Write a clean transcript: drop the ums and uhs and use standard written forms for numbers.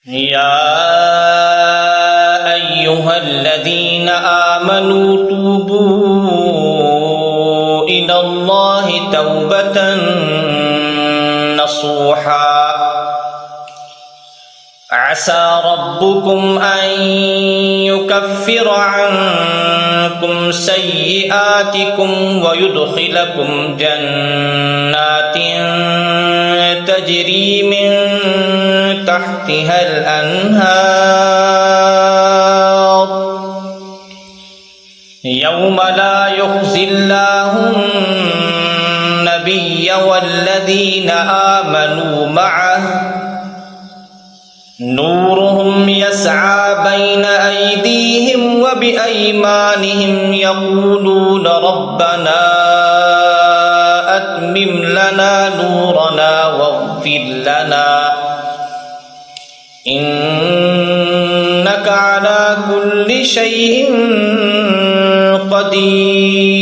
يا أيها الذين آمنوا توبوا إلى الله توبة نصوحا عسى ربكم أن يكفر عنكم سيئاتكم ويدخلكم جنات تجري من تحتها الأنهار يوم لا يخزي الله النبي والذين آمنوا معه نورهم يسعى بين أيديهم وبأيمانهم يقولون ربنا أتمم لنا نورنا واغفر لنا إنك على كل شيء قدير